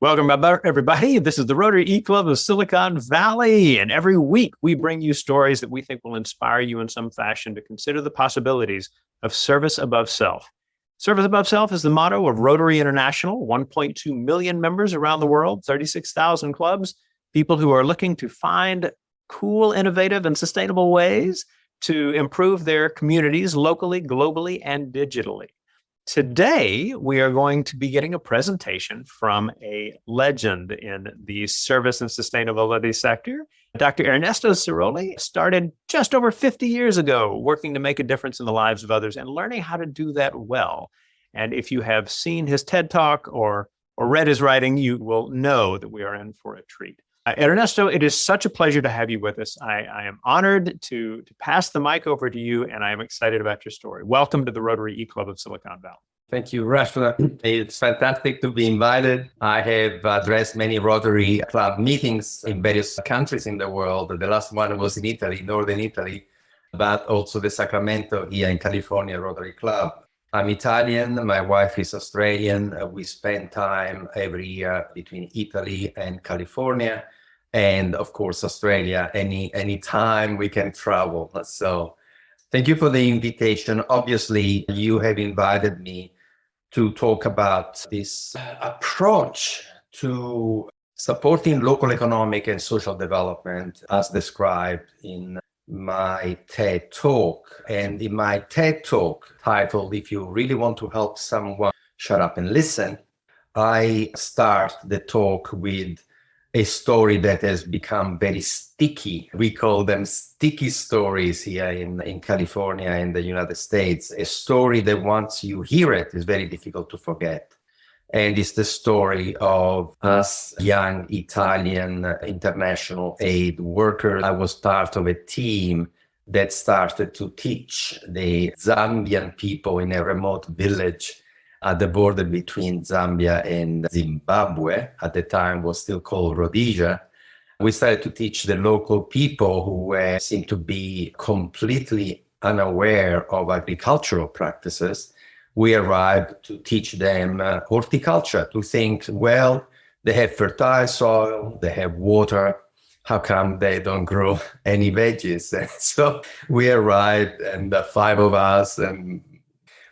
Welcome, everybody. This is the Rotary E-Club of Silicon Valley. And every week we bring you stories that we think will inspire you in some fashion to consider the possibilities of service above self. Service above self is the motto of Rotary International, 1.2 million members around the world, 36,000 clubs, people who are looking to find cool, innovative, and sustainable ways to improve their communities locally, globally, and digitally. Today, we are going to be getting a presentation from a legend in the service and sustainability sector. Dr. Ernesto Sirolli started just over 50 years ago working to make a difference in the lives of others and learning how to do that well. And if you have seen his TED Talk or read his writing, you will know that we are in for a treat. Ernesto, it is such a pleasure to have you with us. I am honored to pass the mic over to you, and I am excited about your story. Welcome to the Rotary E-Club of Silicon Valley. Thank you, Rashla. It's fantastic to be invited. I have addressed many Rotary Club meetings in various countries in the world. The last one was in Italy, Northern Italy, but also the Sacramento here in California Rotary Club. I'm Italian, my wife is Australian. We spend time every year between Italy and California, and of course, Australia, any time we can travel. So thank you for the invitation. Obviously, you have invited me to talk about this approach to supporting local economic and social development as described in my TED Talk. And in my TED Talk titled, "If you really want to help someone, shut up and listen," I start the talk with a story that has become very sticky. We call them sticky stories here in California and the United States. A story that once you hear it is very difficult to forget. And it's the story of us young Italian international aid workers. I was part of a team that started to teach the Zambian people in a remote village at the border between Zambia and Zimbabwe. At the time was still called Rhodesia. We started to teach the local people who seemed to be completely unaware of agricultural practices. We arrived to teach them horticulture, to think, well, they have fertile soil, they have water, how come they don't grow any veggies? And so we arrived, and 5 of us, and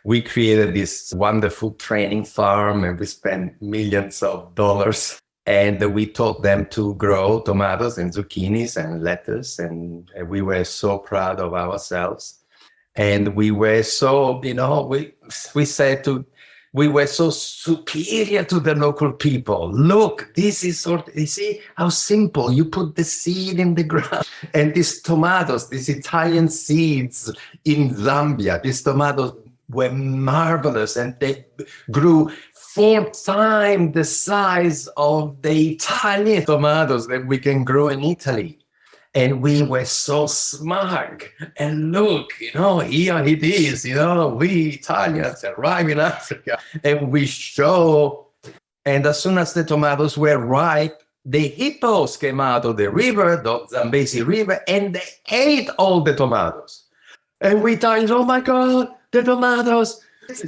we created this wonderful training farm, and we spent millions of dollars. And we taught them to grow tomatoes and zucchinis and lettuce, and we were so proud of ourselves. And we were so, we said we were so superior to the local people. Look, this is you see how simple, you put the seed in the ground. And these tomatoes, these Italian seeds in Zambia, these tomatoes were marvelous, and they grew 4 times the size of the Italian tomatoes that we can grow in Italy. And we were so smart. And look, here it is, we Italians arrive in Africa, and we show. And as soon as the tomatoes were ripe, the hippos came out of the river, the Zambezi River, and they ate all the tomatoes. And we thought, oh my God, the tomatoes,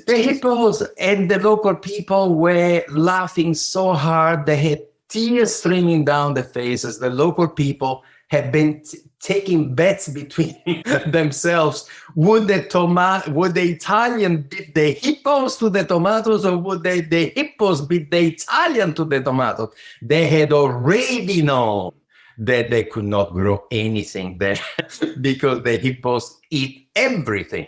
the hippos. And the local people were laughing so hard, they had tears streaming down their faces. The local people had been taking bets between themselves. Would the Italian beat the hippos to the tomatoes, or would the hippos beat the Italian to the tomatoes? They had already known that they could not grow anything there because the hippos eat everything.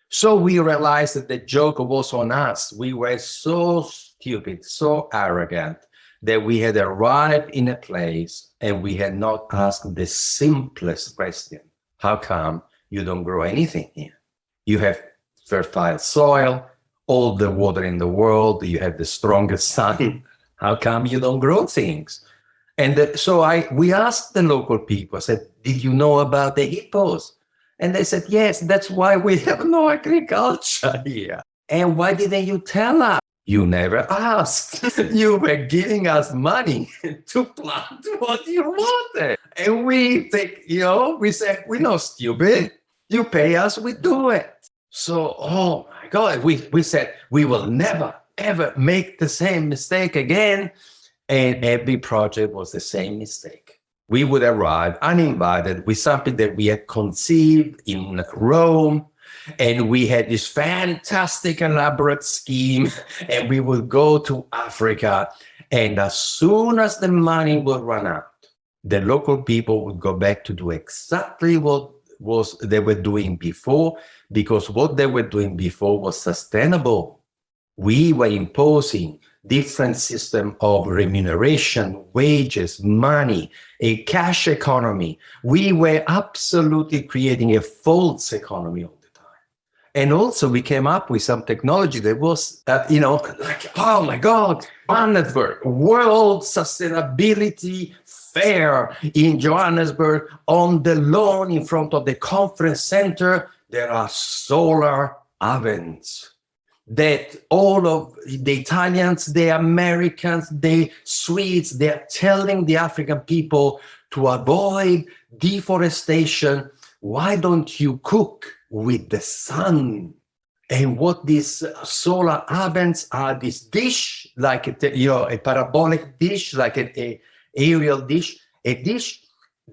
So we realized that the joke was on us. We were so stupid, so arrogant, that we had arrived in a place and we had not asked the simplest question. How come you don't grow anything here? You have fertile soil, all the water in the world, you have the strongest sun. How come you don't grow things? And so we asked the local people, I said, did you know about the hippos? And they said, yes, that's why we have no agriculture here. And why didn't you tell us? You never asked. You were giving us money to plant what you wanted. And we think, we said, we're not stupid. You pay us, we do it. So, oh my God, we said, we will never, ever make the same mistake again. And every project was the same mistake. We would arrive uninvited with something that we had conceived in Rome, and we had this fantastic elaborate scheme, and we would go to Africa, and as soon as the money would run out, the local people would go back to do exactly what they were doing before, because what they were doing before was sustainable. We were imposing different system of remuneration, wages, money, a cash economy. We were absolutely creating a false economy all the time. And also we came up with some technology that was, like, oh my God, Johannesburg, World Sustainability Fair in Johannesburg. On the lawn in front of the conference center, there are solar ovens that all of the Italians, the Americans, the Swedes, they're telling the African people to avoid deforestation. Why don't you cook with the sun? And what these solar ovens are, this dish, like a parabolic dish, like an aerial dish, a dish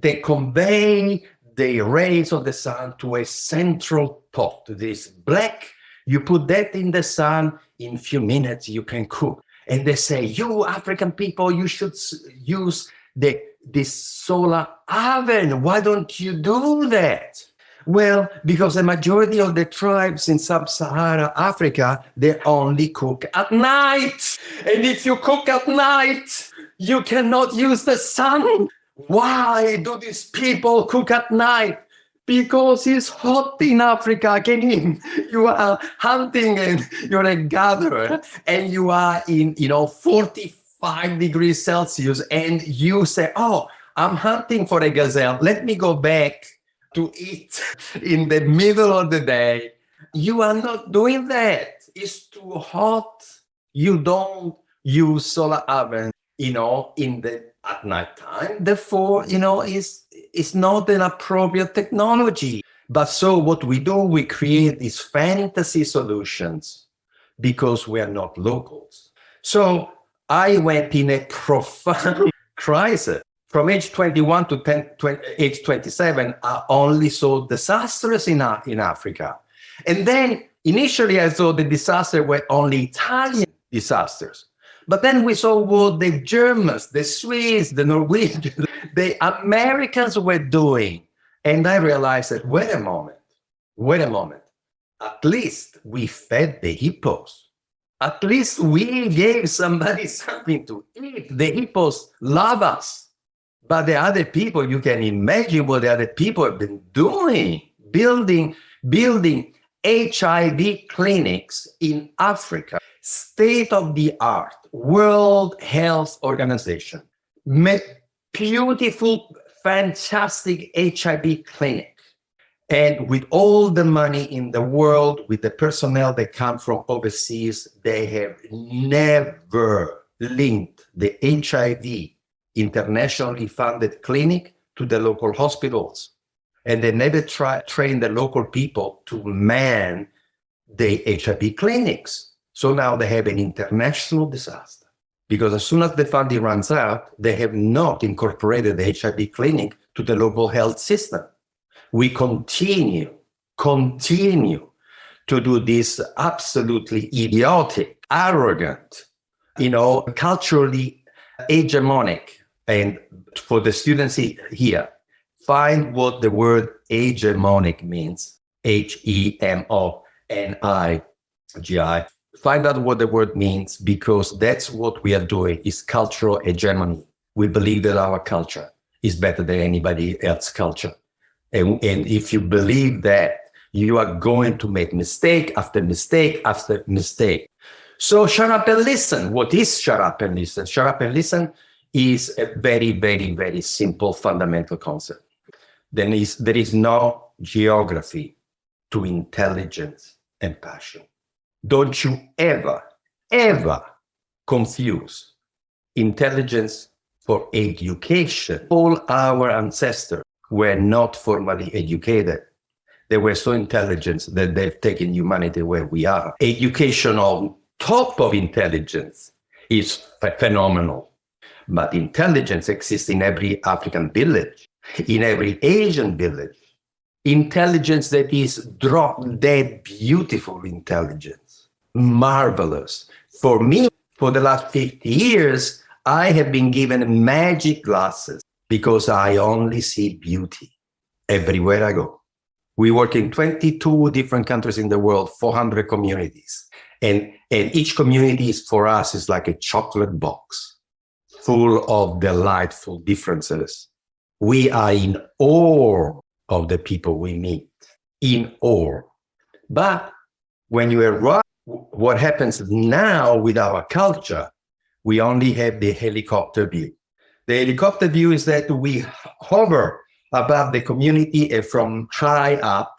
that convey the rays of the sun to a central pot, this black. You put that in the sun, in a few minutes you can cook. And they say, you African people, you should use this solar oven. Why don't you do that? Well, because the majority of the tribes in sub-Saharan Africa, they only cook at night. And if you cook at night, you cannot use the sun. Why do these people cook at night? Because it's hot in Africa. You are hunting and you're a gatherer and you are in, 45 degrees Celsius and you say, oh, I'm hunting for a gazelle. Let me go back to eat in the middle of the day. You are not doing that. It's too hot. You don't use solar oven, at night time. Therefore, it's not an appropriate technology. But so what we do, we create these fantasy solutions because we are not locals. So I went in a profound crisis. From age 21 to age 27, I only saw disasters in Africa. And then initially I thought the disasters were only Italian disasters. But then we saw what the Germans, the Swedes, the Norwegians, the Americans were doing. And I realized that, wait a moment. At least we fed the hippos. At least we gave somebody something to eat. The hippos love us. But the other people, you can imagine what the other people have been doing, building HIV clinics in Africa, state-of-the-art, World Health Organization, beautiful, fantastic HIV clinic. And with all the money in the world, with the personnel that come from overseas, they have never linked the HIV internationally funded clinic to the local hospitals. And they never train the local people to man the HIV clinics. So now they have an international disaster. Because as soon as the funding runs out, they have not incorporated the HIV clinic to the local health system. We continue to do this absolutely idiotic, arrogant, culturally hegemonic. And for the students here, find what the word hegemonic means. H-E-M-O-N-I-G-I. Find out what the word means, because that's what we are doing, is cultural hegemony. We believe that our culture is better than anybody else's culture. And if you believe that, you are going to make mistake after mistake after mistake. So shut up and listen. What is shut up and listen? Shut up and listen is a very, very, very simple fundamental concept. There is no geography to intelligence and passion. Don't you ever confuse intelligence for education. All our ancestors were not formally educated. They were so intelligent that they've taken humanity where we are. Education on top of intelligence is phenomenal. But intelligence exists in every African village, in every Asian village. Intelligence that is drop dead beautiful intelligence, marvelous. For me, for the last 50 years, I have been given magic glasses because I only see beauty everywhere I go. We work in 22 different countries in the world, 400 communities. And each community is, for us, is like a chocolate box full of delightful differences. We are in awe of the people we meet, in awe. But when you arrive, what happens now with our culture, we only have the helicopter view. The helicopter view is that we hover above the community, and from high up,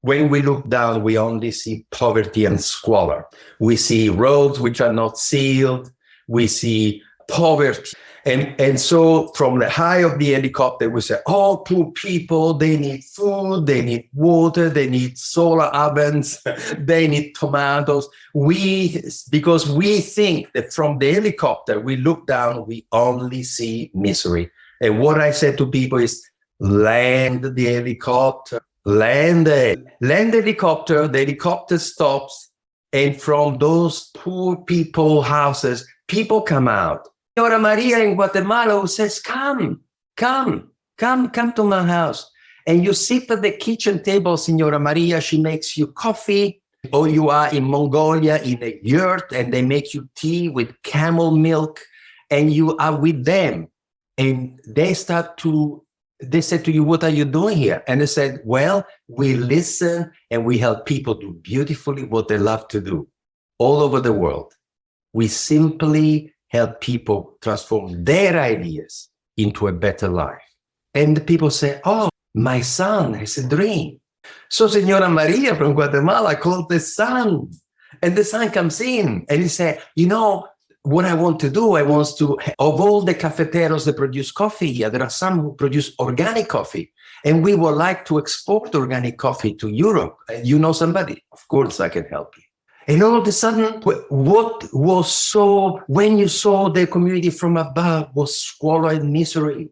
when we look down, we only see poverty and squalor. We see roads which are not sealed. We see poverty. And so from the high of the helicopter, we say, oh, poor people, they need food, they need water, they need solar ovens, they need tomatoes. Because we think that from the helicopter, we look down, we only see misery. And what I said to people is, land the helicopter, land the helicopter, the helicopter stops, and from those poor people houses, people come out. Senora Maria in Guatemala who says, come to my house. And you sit at the kitchen table, Senora Maria, she makes you coffee. Or you are in Mongolia in a yurt and they make you tea with camel milk and you are with them. And they said to you, what are you doing here? And they said, well, we listen and we help people do beautifully what they love to do all over the world. We simply help people transform their ideas into a better life. And the people say, oh, my son has a dream. So Senora Maria from Guatemala called the son, and the son comes in and he said, you know, what I want to do, I want to, of all the cafeteros that produce coffee here, there are some who produce organic coffee, and we would like to export organic coffee to Europe. You know somebody? Of course, I can help you. And all of a sudden, what was so, when you saw the community from above, was squalor and misery.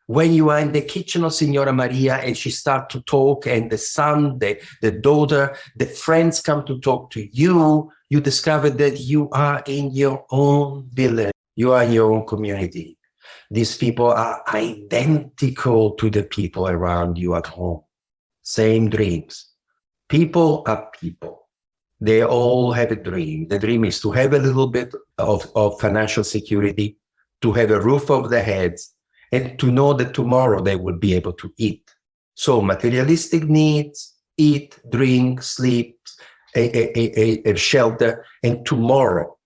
When you are in the kitchen of Senora Maria and she starts to talk, and the son, the daughter, the friends come to talk to you, you discover that you are in your own village, you are in your own community. These people are identical to the people around you at home. Same dreams. People are people. They all have a dream. The dream is to have a little bit of financial security, to have a roof over their heads, and to know that tomorrow they will be able to eat. So materialistic needs, eat, drink, sleep, a shelter, and tomorrow,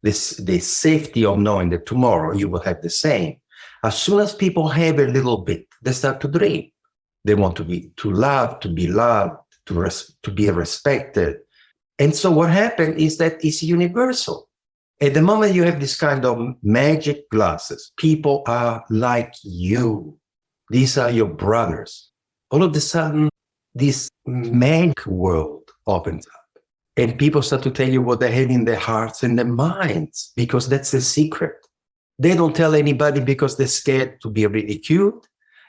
the safety of knowing that tomorrow you will have the same. As soon as people have a little bit, they start to dream. They want to be loved, to be respected. And so what happened is that it's universal. At the moment you have this kind of magic glasses, people are like you. These are your brothers. All of a sudden, this magic world opens up. And people start to tell you what they have in their hearts and their minds, because that's the secret. They don't tell anybody because they're scared to be ridiculed,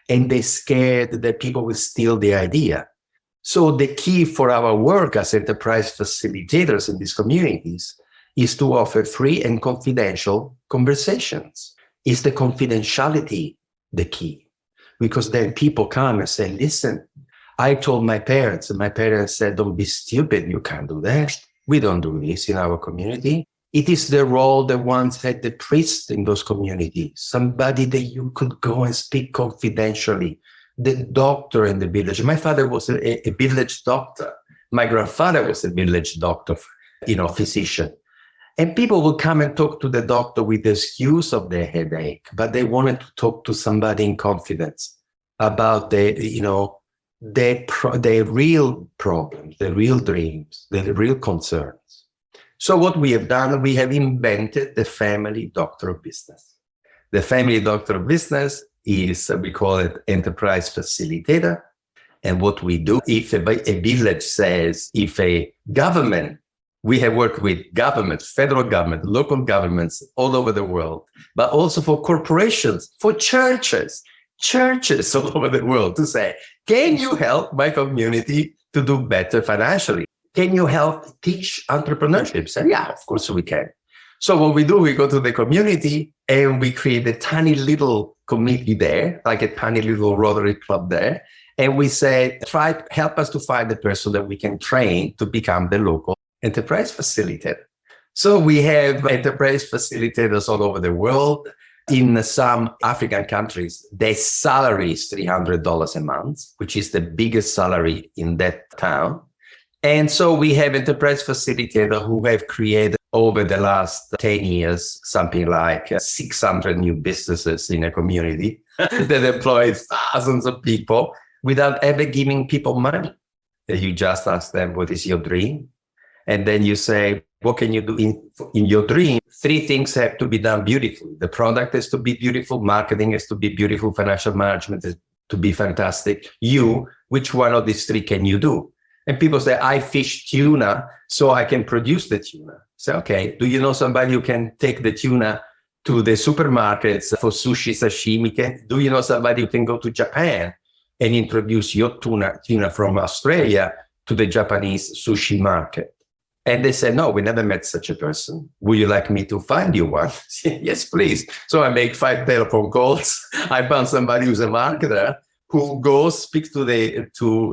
and they're scared that people will steal the idea. So the key for our work as enterprise facilitators in these communities is to offer free and confidential conversations. Is the confidentiality the key? Because then people come and say, listen, I told my parents, and my parents said, don't be stupid, you can't do that. We don't do this in our community. It is the role that once had the priest in those communities, somebody that you could go and speak confidentially. The doctor in the village. My father was a village doctor. My grandfather was a village doctor, physician. And people would come and talk to the doctor with the excuse of their headache, but they wanted to talk to somebody in confidence about their real problems, their real dreams, their real concerns. So what we have done, we have invented the family doctor of business. The family doctor of business is, we call it enterprise facilitator. And what we do, if a village says, if a government We have worked with governments, federal government, local governments all over the world, but also for corporations, for churches all over the world to say, can you help my community to do better financially? Can you help teach entrepreneurship? So, yeah, of course we can. So what we do, we go to the community and we create a tiny little committee there, like a tiny little Rotary club there. And we say, help us to find the person that we can train to become the local enterprise facilitator. So we have enterprise facilitators all over the world. In some African countries, their salary is $300 a month, which is the biggest salary in that town. And so we have enterprise facilitators who have created over the last 10 years, something like 600 new businesses in a community that employ thousands of people without ever giving people money. You just ask them, what is your dream? And then you say, what can you do in your dream? 3 things have to be done beautifully. The product has to be beautiful. Marketing has to be beautiful. Financial management has to be fantastic. Which one of these 3 can you do? And people say, I fish tuna, so I can produce the tuna. Say, okay, do you know somebody who can take the tuna to the supermarkets for sushi, sashimi? Do you know somebody who can go to Japan and introduce your tuna from Australia to the Japanese sushi market? And they said, no, we never met such a person. Would you like me to find you one? Yes, please. So I make 5 telephone calls. I found somebody who's a marketer who goes, speaks to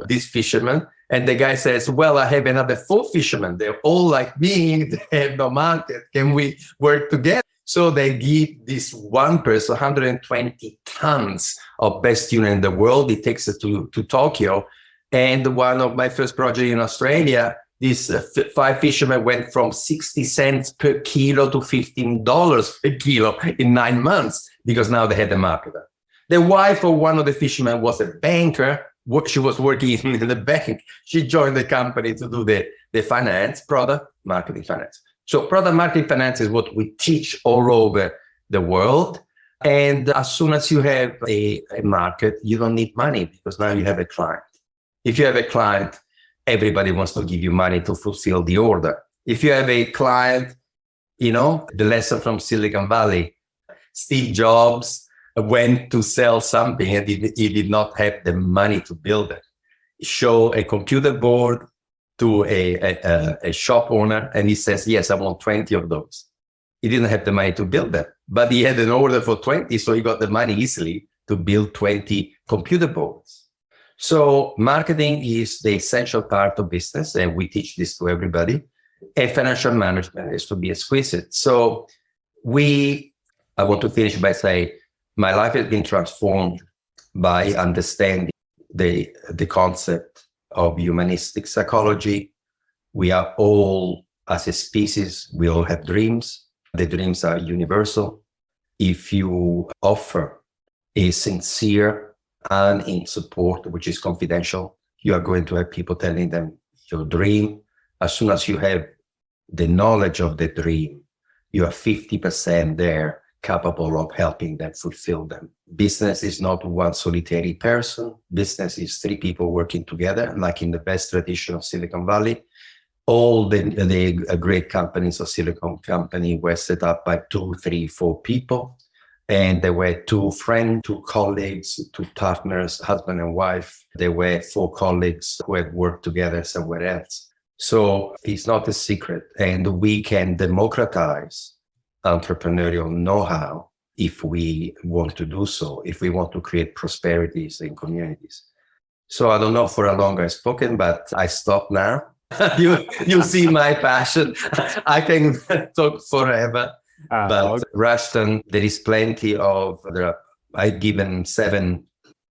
this fisherman. And the guy says, well, I have another 4 fishermen. They're all like me. They have no market. Can we work together? So they give this one person 120 tons of best tuna in the world. He takes it to Tokyo. And one of my first projects in Australia, these 5 fishermen went from 60 cents per kilo to $15 per kilo in 9 months because now they had a marketer. The wife of one of the fishermen was a banker. She was working in the bank. She joined the company to do the finance, product marketing finance. So product marketing finance is what we teach all over the world. And as soon as you have a market, you don't need money because now you have a client. If you have a client, everybody wants to give you money to fulfill the order. If you have a client, the lesson from Silicon Valley, Steve Jobs went to sell something and he did not have the money to build it. Show a computer board to a shop owner and he says, yes, I want 20 of those. He didn't have the money to build them, but he had an order for 20, so he got the money easily to build 20 computer boards. So marketing is the essential part of business, and we teach this to everybody. And financial management is to be exquisite. So I want to finish by saying, my life has been transformed by understanding the concept of humanistic psychology. We are all, as a species, we all have dreams. The dreams are universal. If you offer a sincere and in support, which is confidential, you are going to have people telling them your dream. As soon as you have the knowledge of the dream, you are 50% there, capable of helping them fulfill them. Business is not one solitary person. Business is 3 people working together, like in the best tradition of Silicon Valley. All the great companies of Silicon Company were set up by 2, 3, 4 people. And there were 2 friends, 2 colleagues, 2 partners, husband and wife. There were 4 colleagues who had worked together somewhere else. So it's not a secret. And we can democratize entrepreneurial know-how if we want to do so, if we want to create prosperities in communities. So I don't know for how long I've spoken, but I stop now. you see my passion. I can talk forever. But Rushton, there is plenty of, I've given 7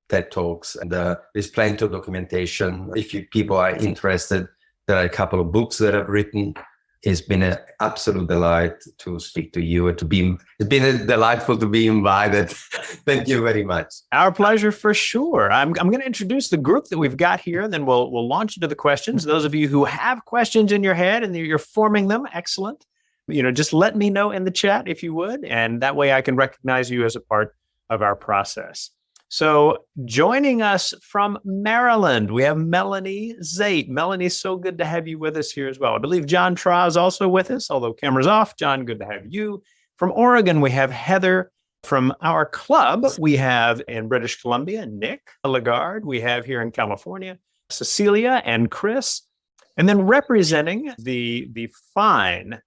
TED Talks, and there's plenty of documentation. If people are interested, there are a couple of books that I've written. It's been an absolute delight to speak to you and it's been delightful to be invited. Thank you very much. Our pleasure for sure. I'm going to introduce the group that we've got here, and then we'll launch into the questions. Those of you who have questions in your head and you're forming them, excellent. Just let me know in the chat if you would, and that way I can recognize you as a part of our process. So joining us from Maryland, we have Melanie Zate. Melanie, so good to have you with us here as well. I believe John Tra is also with us, although camera's off. John, good to have you. From Oregon, we have Heather. From our club, we have in British Columbia, Nick Lagarde. We have here in California, Cecilia and Chris. And then representing the fine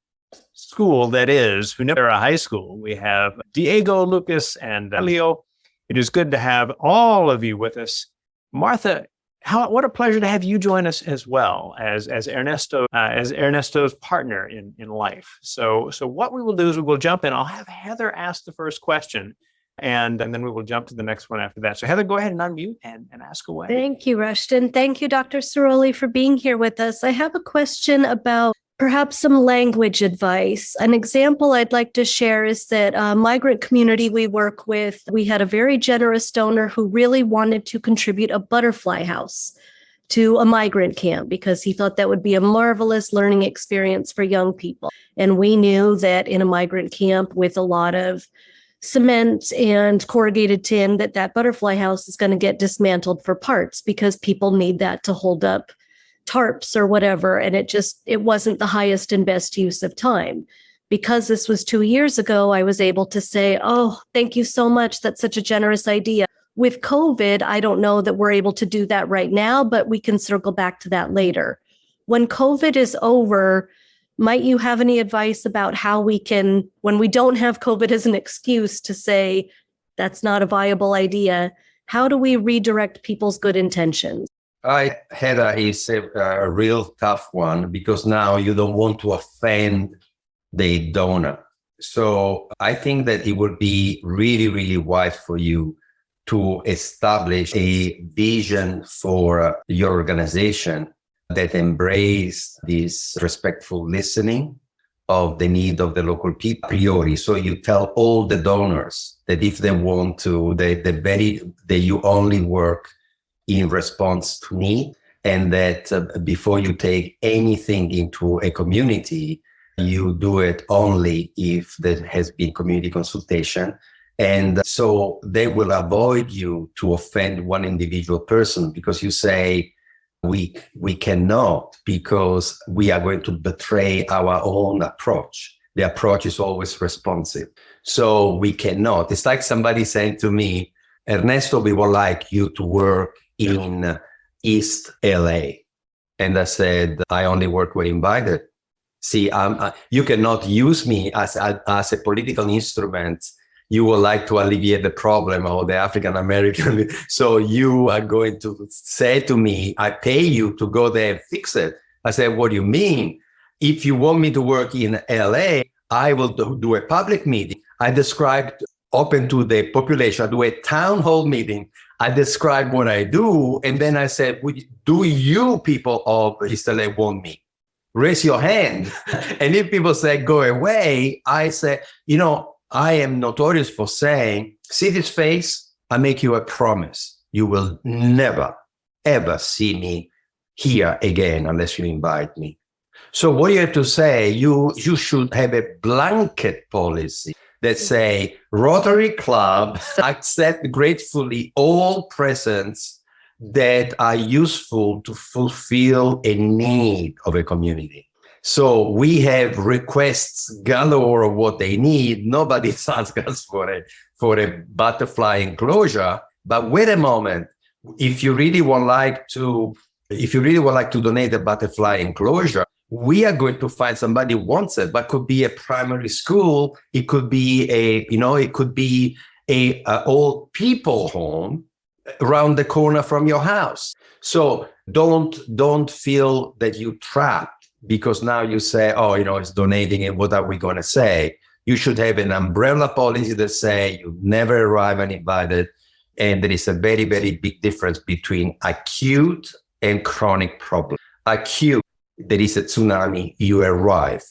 school that is Junipero High School, we have Diego, Lucas, and Leo. It is good to have all of you with us. Martha, what a pleasure to have you join us as well as Ernesto, as Ernesto's partner in life. So what we will do is we will jump in. I'll have Heather ask the first question, and then we will jump to the next one after that. So Heather, go ahead and unmute and ask away. Thank you, Rushton. Thank you, Dr. Sirolli, for being here with us. I have a question about perhaps some language advice. An example I'd like to share is that a migrant community we work with, we had a very generous donor who really wanted to contribute a butterfly house to a migrant camp because he thought that would be a marvelous learning experience for young people. And we knew that in a migrant camp with a lot of cement and corrugated tin, that butterfly house is going to get dismantled for parts because people need that to hold up tarps or whatever. And it wasn't the highest and best use of time. Because this was 2 years ago, I was able to say, oh, thank you so much. That's such a generous idea. With COVID, I don't know that we're able to do that right now, but we can circle back to that later. When COVID is over, might you have any advice about how we can, when we don't have COVID as an excuse to say, that's not a viable idea, how do we redirect people's good intentions? Heather, is a real tough one because now you don't want to offend the donor. So I think that it would be really, really wise for you to establish a vision for your organization that embrace this respectful listening of the need of the local people a priori. So you tell all the donors that if they want to, that you only work in response to need, and that before you take anything into a community, you do it only if there has been community consultation. And so they will avoid you to offend one individual person because you say, we cannot because we are going to betray our own approach. The approach is always responsive. So we cannot. It's like somebody saying to me, Ernesto, we would like you to work in East LA. And I said, I only work where invited. See, you cannot use me as a political instrument. You would like to alleviate the problem of the African American. So you are going to say to me, I pay you to go there and fix it. I said, what do you mean? If you want me to work in LA, I will do a public meeting. I described open to the population. I do a town hall meeting. I describe what I do. And then I said, do you people of East LA want me? Raise your hand. And if people say, go away, I say, I am notorious for saying, see this face? I make you a promise. You will never, ever see me here again unless you invite me. So what you have to say, you should have a blanket policy that say Rotary Club accept gratefully all presents that are useful to fulfill a need of a community. So we have requests galore of what they need. Nobody asks us for a butterfly enclosure. But wait a moment, if you really would like to donate a butterfly enclosure, we are going to find somebody who wants it, but could be a primary school. It could be a old people home around the corner from your house. So don't feel that you're trapped because now you say, it's donating and what are we going to say? You should have an umbrella policy that say you never arrive uninvited. And there is a very, very big difference between acute and chronic problem. Acute, there is a tsunami, you arrive.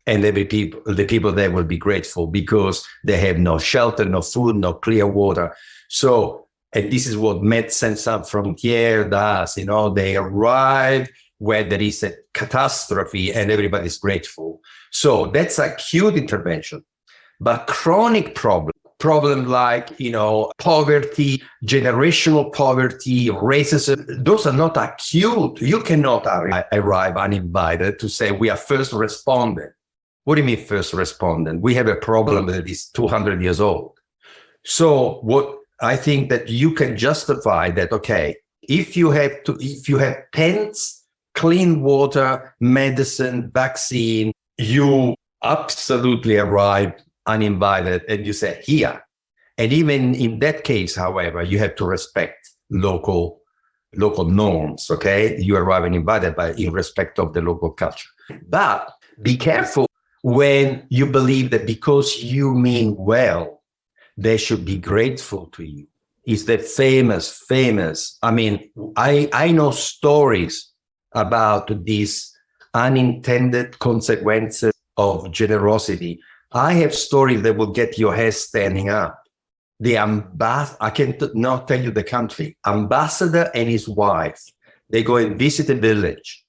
And the people there will be grateful because they have no shelter, no food, no clear water. So, and this is what Médecins Sans Frontières does. They arrive where there is a catastrophe and everybody's grateful. So that's acute intervention. But chronic problem, problems like, poverty, generational poverty, racism, those are not acute. You cannot arrive uninvited to say we are first respondent. What do you mean first respondent? We have a problem that is 200 years old. So what I think that you can justify that, okay, if you have tents, clean water, medicine, vaccine, you absolutely arrive uninvited and you say here. And even in that case, however, you have to respect local norms, okay? You arrive uninvited, but in respect of the local culture. But be careful when you believe that because you mean well, they should be grateful to you. It's the famous. I mean, I know stories about these unintended consequences of generosity. I have stories that will get your hair standing up. I can not tell you the country. Ambassador and his wife, they go and visit a village,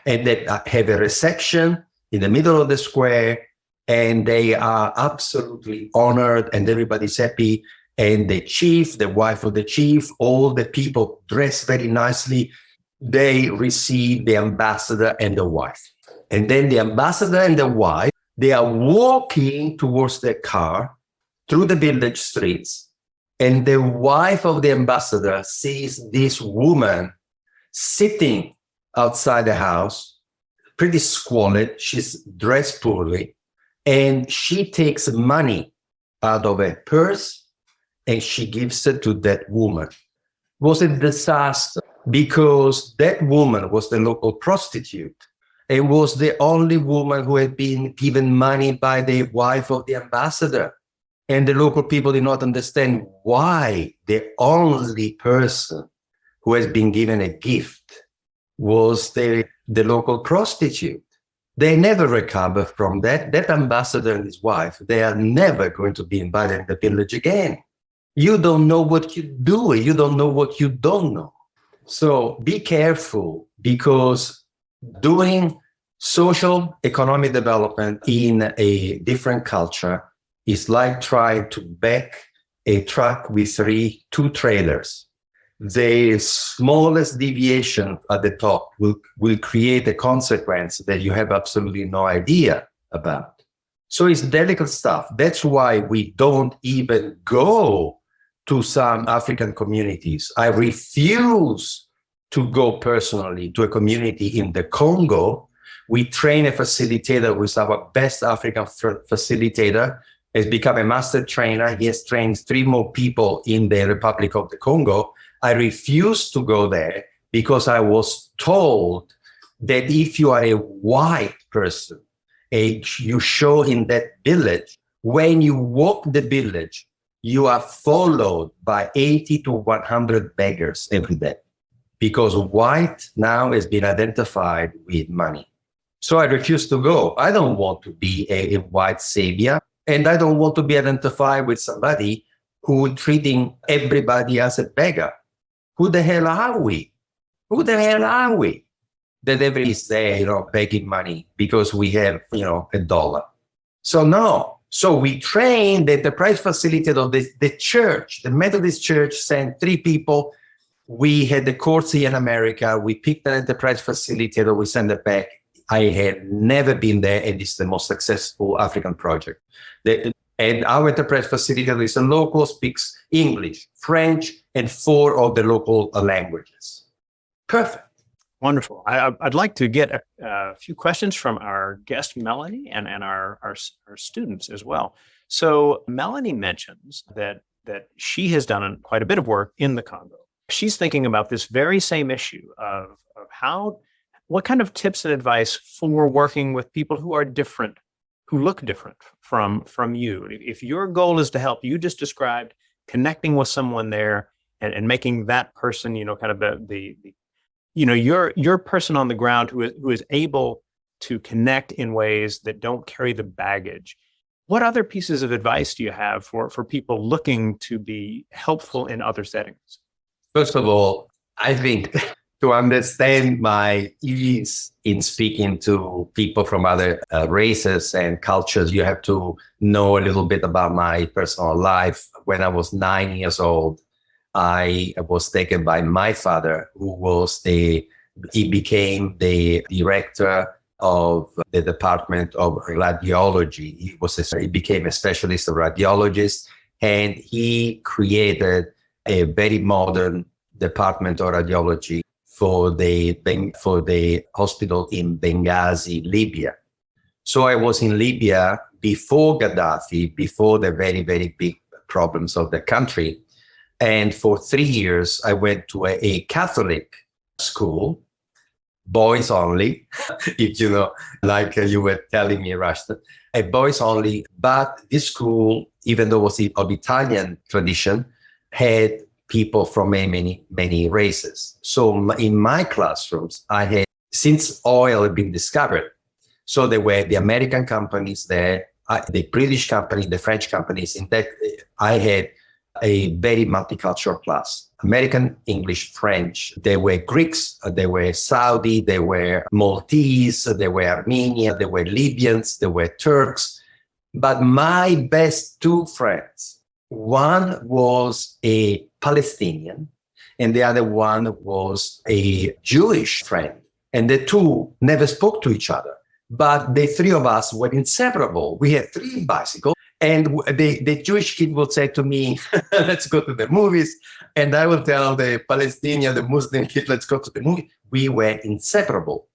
and they have a reception in the middle of the square, and they are absolutely honored, and everybody's happy. And the chief, the wife of the chief, all the people dressed very nicely, they receive the ambassador and the wife. And then the ambassador and the wife, they are walking towards their car through the village streets. And the wife of the ambassador sees this woman sitting outside the house, pretty squalid. She's dressed poorly. And she takes money out of her purse and she gives it to that woman. It was a disaster because that woman was the local prostitute and was the only woman who had been given money by the wife of the ambassador. And the local people did not understand why the only person who has been given a gift was the local prostitute. They never recover from that. That ambassador and his wife, they are never going to be invited in the village again. You don't know what you do. You don't know what you don't know. So be careful, because doing social economic development in a different culture is like trying to back a truck with two trailers. The smallest deviation at the top will create a consequence that you have absolutely no idea about. So it's delicate stuff. That's why we don't even go to some African communities. I refuse to go personally to a community in the Congo. We train a facilitator who is our best African facilitator, has become a master trainer. He has trained 3 more people in the Republic of the Congo. I refused to go there because I was told that if you are a white person, you show in that village, when you walk the village, you are followed by 80 to 100 beggars every day, because white now has been identified with money. So I refuse to go. I don't want to be a white savior, and I don't want to be identified with somebody who treating everybody as a beggar. Who the hell are we? Who the hell are we? That everybody is there, begging money because we have, $1. So no. So we trained the enterprise facilitator of the church. The Methodist Church sent 3 people. We had the course here in America. We picked an enterprise facilitator. We sent it back. I had never been there, and it's the most successful African project. And our enterprise facilitator is a local, speaks English, French, and 4 of the local languages. Perfect. Wonderful. I'd like to get a few questions from our guest, Melanie, and our students as well. So Melanie mentions that she has done quite a bit of work in the Congo. She's thinking about this very same issue of what kind of tips and advice for working with people who are different, who look different from you. If your goal is to help, you just described connecting with someone there and making that person, kind of the your person on the ground who is able to connect in ways that don't carry the baggage. What other pieces of advice do you have for people looking to be helpful in other settings? First of all, I think to understand my ease in speaking to people from other races and cultures, you have to know a little bit about my personal life. When I was 9 years old, I was taken by my father, he became the director of the Department of Radiology. He became a specialist, a radiologist, and he created a very modern Department of Radiology for the hospital in Benghazi, Libya. So I was in Libya before Gaddafi, before the very, very big problems of the country. And for 3 years, I went to a Catholic school, boys only, if you know, like you were telling me, Rashta, a boys only. But this school, even though it was of Italian tradition, had people from many, many races. So in my classrooms, I had, since oil had been discovered, so there were the American companies there, the British company, the French companies. In that, I had a very multicultural class. American, English, French. There were Greeks, there were Saudi, there were Maltese, there were Armenian, there were Libyans, there were Turks. But my best two friends, one was a Palestinian and the other one was a Jewish friend. And the two never spoke to each other. But the three of us were inseparable. We had 3 bicycles. And the Jewish kid would say to me, let's go to the movies. And I will tell the Palestinian, the Muslim kid, let's go to the movie. We were inseparable.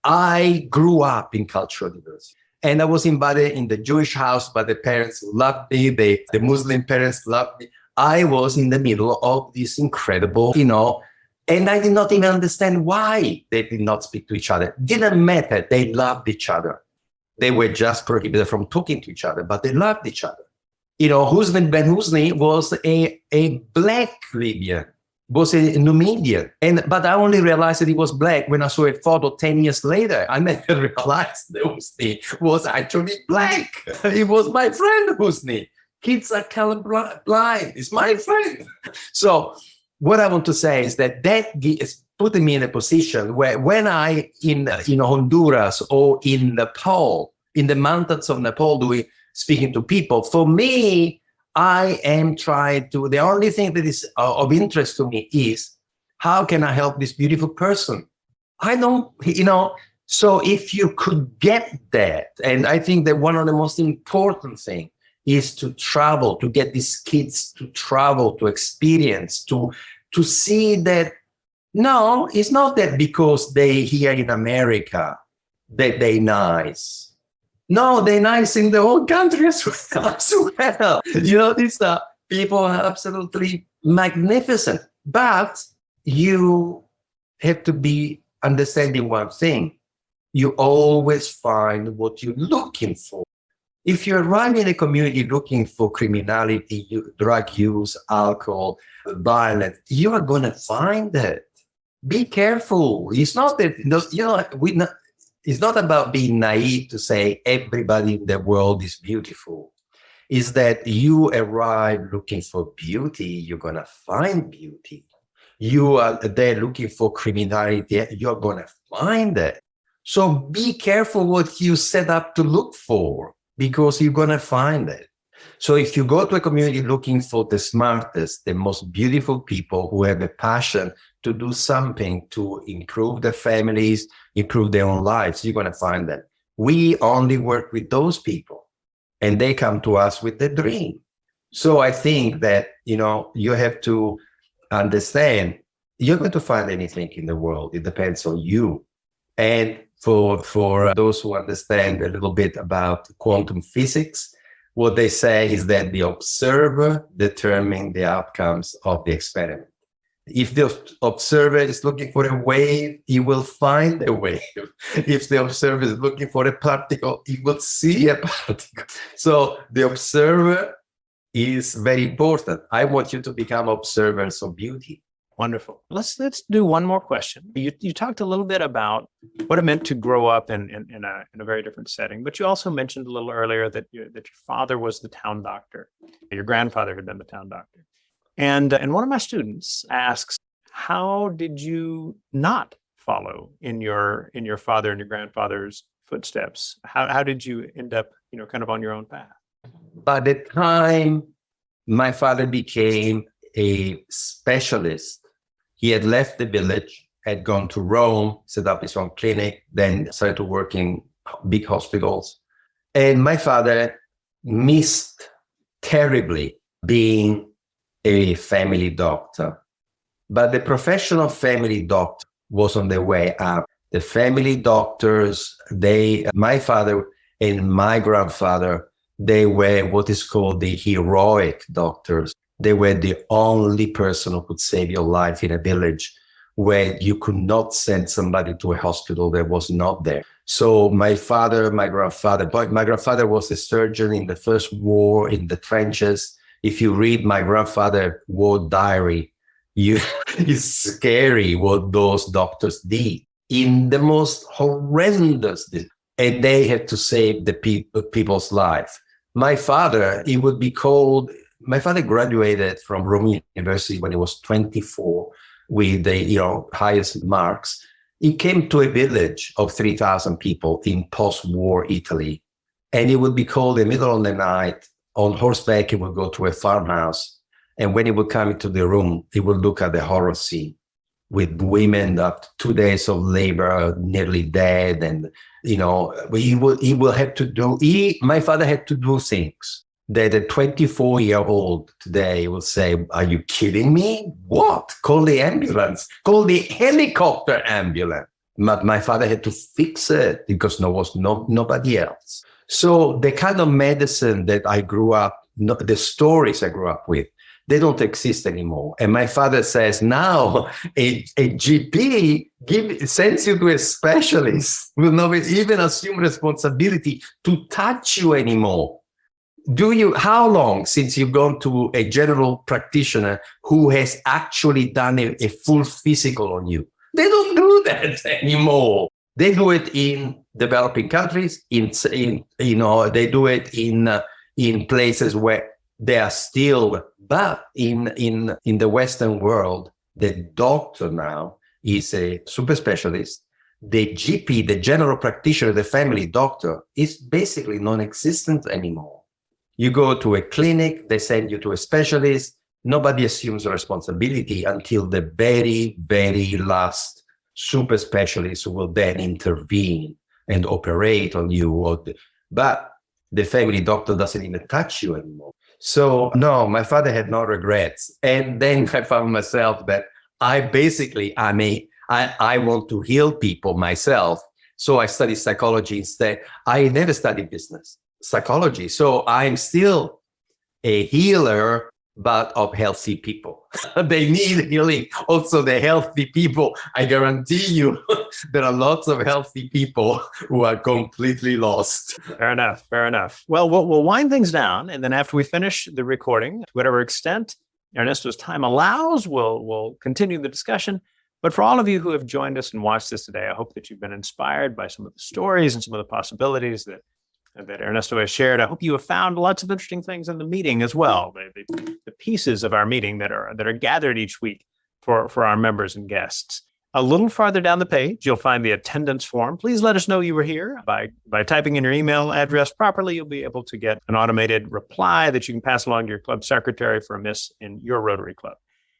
I grew up in cultural diversity. And I was invited in the Jewish house by the parents who loved me. The Muslim parents loved me. I was in the middle of this incredible, and I did not even understand why they did not speak to each other. Didn't matter. They loved each other. They were just prohibited from talking to each other, but they loved each other. Husni Ben Husni was a black Libyan, was a Numidian. But I only realized that he was black when I saw a photo 10 years later. I never realized that Husni was actually black. He was my friend, Husni. Kids are colorblind. He's my friend. So what I want to say is that is putting me in a position where when I in Honduras or in Nepal, in the mountains of Nepal, speaking to people, for me, I am trying to, the only thing that is of interest to me is how can I help this beautiful person? I don't, so if you could get that, and I think that one of the most important things is to travel, to get these kids to travel, to experience, to see that, no, it's not that because they here in America that they nice. No, they're nice in the whole country as well. These people are absolutely magnificent. But you have to be understanding one thing. You always find what you're looking for. If you arrive in a community looking for criminality, drug use, alcohol, violence, you are going to find it. Be careful. It's not that, it's not about being naive to say everybody in the world is beautiful. It's that you arrive looking for beauty, you're going to find beauty. You are there looking for criminality, you're going to find it. So be careful what you set up to look for, because you're going to find it. So if you go to a community looking for the smartest, the most beautiful people who have a passion to do something to improve their families, improve their own lives, you're going to find them. We only work with those people, and they come to us with the dream. So I think that, you have to understand you're going to find anything in the world. It depends on you. And for those who understand a little bit about quantum physics, what they say is that the observer determines the outcomes of the experiment. If the observer is looking for a wave, he will find a wave. If the observer is looking for a particle, he will see a particle. So the observer is very important. I want you to become observers of beauty. Wonderful. Let's do one more question. You talked a little bit about what it meant to grow up in a very different setting, but you also mentioned a little earlier that your father was the town doctor. Your grandfather had been the town doctor. And one of my students asks, how did you not follow in your father and your grandfather's footsteps? How did you end up, kind of on your own path? By the time my father became a specialist, he had left the village, had gone to Rome, set up his own clinic, then started to work in big hospitals. And my father missed terribly being a family doctor. But the profession of family doctor was on the way up. The family doctors, my father and my grandfather, they were what is called the heroic doctors. They were the only person who could save your life in a village where you could not send somebody to a hospital that was not there. So my grandfather was a surgeon in the first war in the trenches. If you read my grandfather's war diary, it's scary what those doctors did in the most horrendous, and they had to save the people's life. My father graduated from Rome University when he was 24 with the highest marks. He came to a village of 3,000 people in post-war Italy, and he would be called in the middle of the night on horseback. He would go to a farmhouse, and when he would come into the room, he would look at the horror scene with women after 2 days of labor, nearly dead, and my father had to do things that a 24-year-old today will say, "Are you kidding me? What? Call the ambulance. Call the helicopter ambulance." But my father had to fix it because there was nobody else. So the kind of medicine that I grew up, the stories I grew up with, they don't exist anymore. And my father says now a GP sends you to a specialist, will not even assume responsibility to touch you anymore. How long since you've gone to a general practitioner who has actually done a full physical on you? They don't do that anymore. They do it in developing countries. They do it in places where they are still. But in the Western world, the doctor now is a super specialist. The GP, the general practitioner, the family doctor, is basically non-existent anymore. You go to a clinic, they send you to a specialist. Nobody assumes responsibility until the very, very last super specialist who will then intervene and operate on you. But the family doctor doesn't even touch you anymore. So no, my father had no regrets. And then I found myself that I want to heal people myself. So I studied psychology instead. I never studied business, psychology. So I'm still a healer, but of healthy people. They need healing. Also, the healthy people, I guarantee you, there are lots of healthy people who are completely lost. Fair enough. Well, we'll wind things down. And then after we finish the recording, to whatever extent Ernesto's time allows, we'll continue the discussion. But for all of you who have joined us and watched this today, I hope that you've been inspired by some of the stories and some of the possibilities that Ernesto has shared. I hope you have found lots of interesting things in the meeting as well. The pieces of our meeting that are gathered each week for our members and guests. A little farther down the page, you'll find the attendance form. Please let us know you were here. By typing in your email address properly, you'll be able to get an automated reply that you can pass along to your club secretary for a miss in your Rotary Club.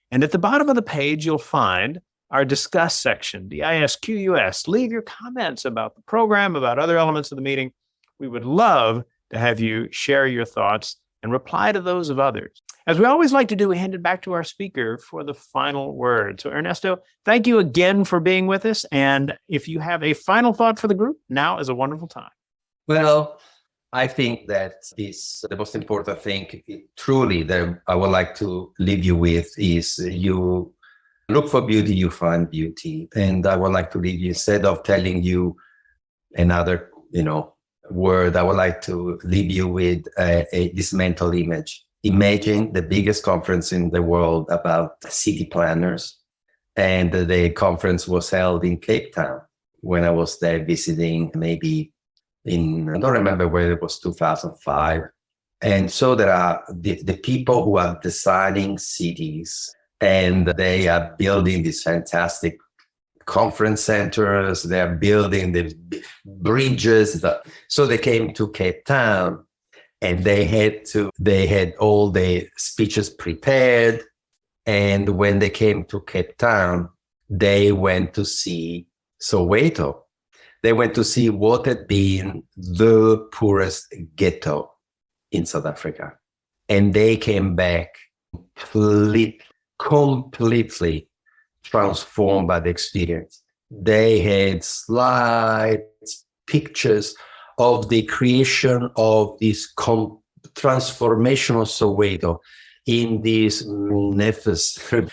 And at the bottom of the page, you'll find our discuss section, DISQUS. Leave your comments about the program, about other elements of the meeting. We would love to have you share your thoughts and reply to those of others. As we always like to do, we hand it back to our speaker for the final word. So Ernesto, thank you again for being with us. And if you have a final thought for the group, now is a wonderful time. Well, I think that the most important thing, truly, that I would like to leave you with is you look for beauty, you find beauty. And I would like to leave you, instead of telling you another, word, I would like to leave you with this mental image. Imagine the biggest conference in the world about city planners. And the conference was held in Cape Town when I was there visiting, maybe I don't remember whether it was 2005. And so there are the people who are designing cities And they are building these fantastic conference centers. They're building the bridges. So they came to Cape Town, and they had all the speeches prepared. And when they came to Cape Town, they went to see Soweto. They went to see what had been the poorest ghetto in South Africa. And they came back completely transformed by the experience. They had slides, pictures of the creation of this transformational Soweto in this magnificent,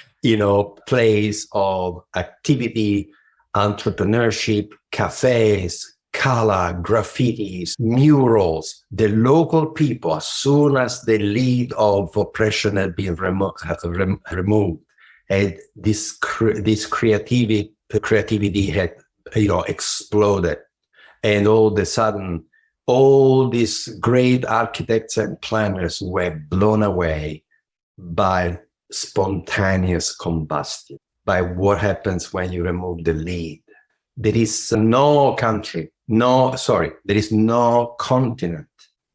place of activity, entrepreneurship, cafes, color, graffitis, murals. The local people, as soon as the lead of oppression had been removed, and this creativity had, exploded. And all of a sudden, all these great architects and planners were blown away by spontaneous combustion, by what happens when you remove the lead. There is no country, there is no continent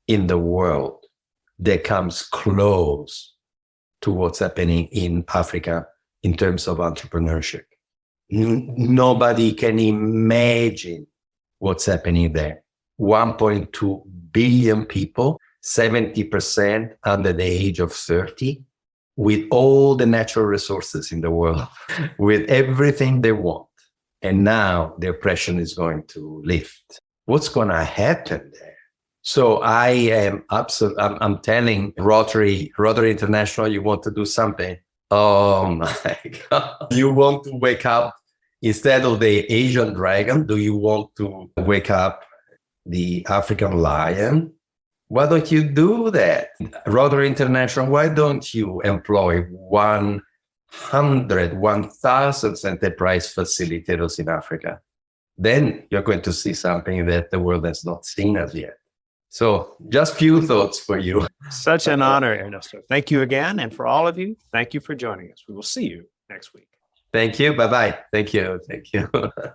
in the world that comes close to what's happening in Africa in terms of entrepreneurship. Nobody can imagine what's happening there. 1.2 billion people, 70% under the age of 30, with all the natural resources in the world, with everything they want. And now the oppression is going to lift. What's going to happen there? So I'm telling Rotary International, you want to do something. Oh my God. You want to wake up, instead of the Asian dragon, do you want to wake up the African lion? Why don't you do that? Rotary International, why don't you employ 1,000 enterprise facilitators in Africa? Then you're going to see something that the world has not seen as yet. So just few thoughts for you. Such an honor, Ernesto. Thank you again. And for all of you, thank you for joining us. We will see you next week. Thank you. Bye-bye. Thank you.